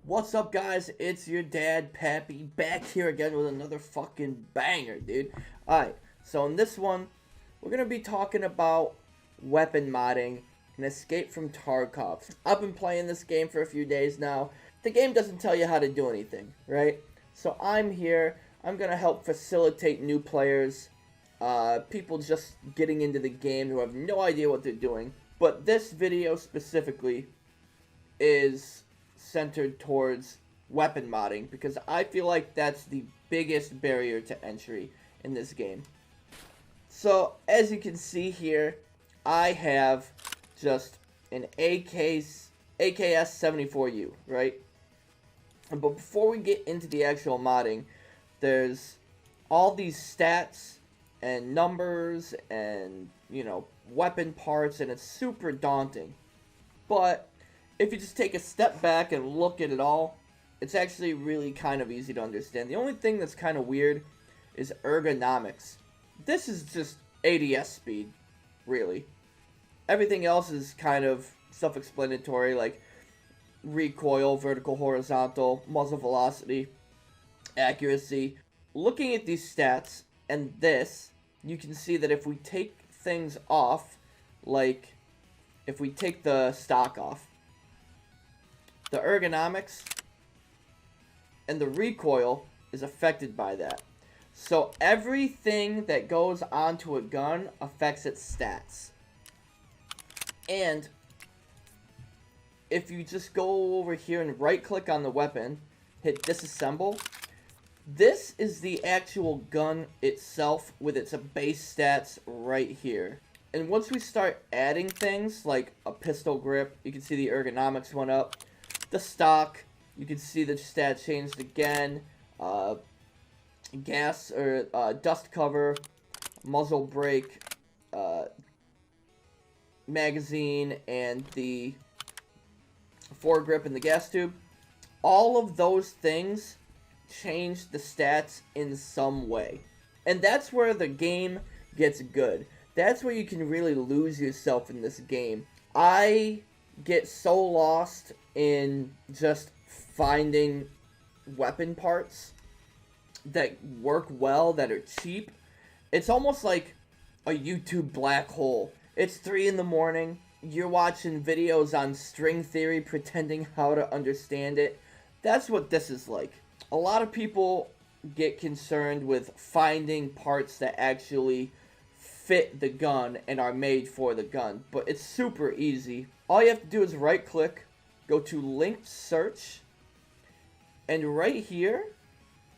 What's up, guys? It's your dad, Pappy, back here again with another fucking banger, dude. Alright, so in this one, we're gonna be talking about weapon modding and Escape from Tarkov. I've been playing this game for a few days now. The game doesn't tell you how to do anything, right? So I'm here. I'm gonna help facilitate new players, people just getting into the game who have no idea what they're doing. But this video specifically is centered towards weapon modding because I feel like that's the biggest barrier to entry in this game. So as you can see here, I have just an AKS 74U, right? But before we get into the actual modding, there's all these stats and numbers and, you know, weapon parts, and it's super daunting. But if you just take a step back and look at it all, it's actually really kind of easy to understand. The only thing that's kind of weird is ergonomics. This is just ADS speed, really. Everything else is kind of self-explanatory, like recoil, vertical, horizontal, muzzle velocity, accuracy. Looking at these stats and this, you can see that if we take things off, like if we take the stock off, the ergonomics and the recoil is affected by that. So everything that goes onto a gun affects its stats. And if you just go over here and right click on the weapon, hit disassemble, this is the actual gun itself with its base stats right here. And once we start adding things like a pistol grip, you can see the ergonomics went up. The stock, you can see the stat changed again. Gas or dust cover, muzzle brake, magazine, and the foregrip and the gas tube. All of those things change the stats in some way. And that's where the game gets good. That's where you can really lose yourself in this game. I get so lost in just finding weapon parts that work well, that are cheap. It's almost like a YouTube black hole. It's 3 in the morning. You're watching videos on string theory, pretending how to understand it. That's what this is like. A lot of people get concerned with finding parts that actually fit the gun and are made for the gun, but it's super easy. All you have to do is right click, go to linked search, and right here,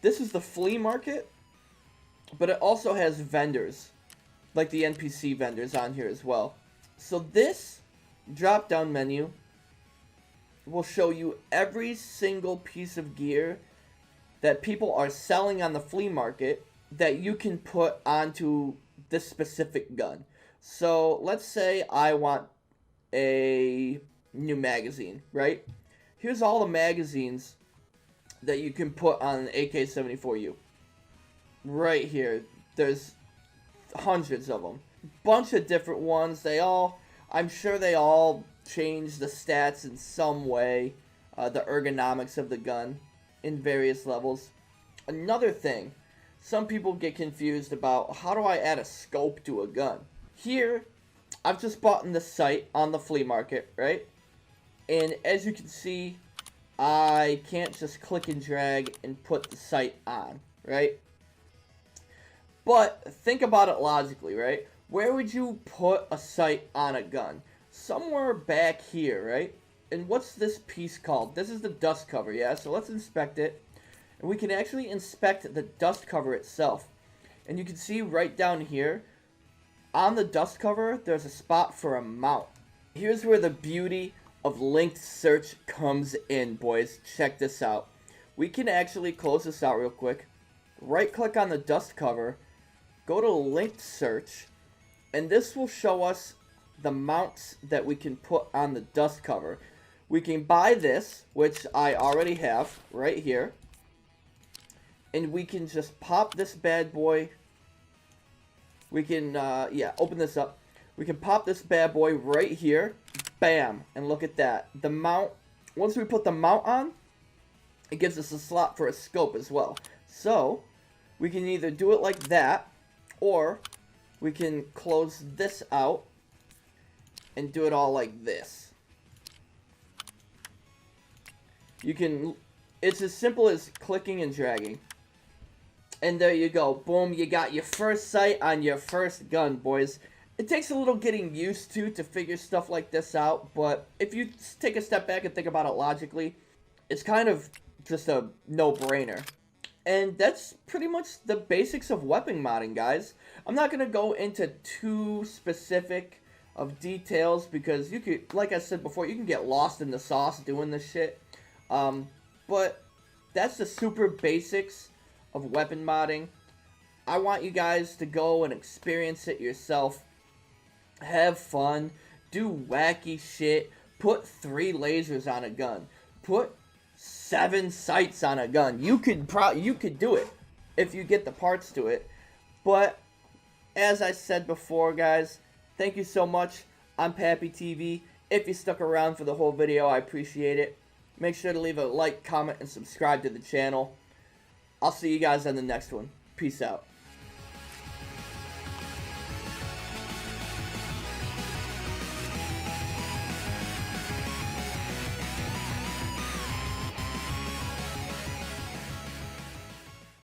this is the flea market, but it also has vendors, like the NPC vendors on here as well. So this drop down menu will show you every single piece of gear that people are selling on the flea market that you can put onto this specific gun. So let's say I want a new magazine, right? Here's all the magazines that you can put on an AK-74U. Right here. There's hundreds of them. Bunch of different ones. I'm sure they all change the stats in some way. The ergonomics of the gun in various levels. Another thing, some people get confused about, how do I add a scope to a gun? Here, I've just bought in the site on the flea market, right? And as you can see, I can't just click and drag and put the sight on, right? But think about it logically, right? Where would you put a sight on a gun? Somewhere back here, right? And what's this piece called? This is the dust cover, yeah? So let's inspect it. And we can actually inspect the dust cover itself. And you can see right down here, on the dust cover, there's a spot for a mount. Here's where the beauty of linked search comes in, boys. Check this out. We can actually close this out real quick. Right click on the dust cover, go to linked search, and this will show us the mounts that we can put on the dust cover. We can buy this, which I already have right here, and we can just pop this bad boy. We can open this up. We can pop this bad boy right here. Bam. And look at that. The mount, once we put the mount on, it gives us a slot for a scope as well. So, we can either do it like that, or we can close this out and do it all like this. You can, it's as simple as clicking and dragging. And there you go. Boom, you got your first sight on your first gun, boys. It takes a little getting used to figure stuff like this out, but if you take a step back and think about it logically, it's kind of just a no-brainer. And that's pretty much the basics of weapon modding, guys. I'm not going to go into too specific of details because you could, like I said before, you can get lost in the sauce doing this shit. But that's the super basics of weapon modding. I want you guys to go and experience it yourself. Have fun. Do wacky shit. Put 3 lasers on a gun. Put 7 sights on a gun. You could do it if you get the parts to it. But as I said before, guys, thank you so much. I'm Pappy TV. If you stuck around for the whole video, I appreciate it. Make sure to leave a like, comment, and subscribe to the channel. I'll see you guys on the next one. Peace out.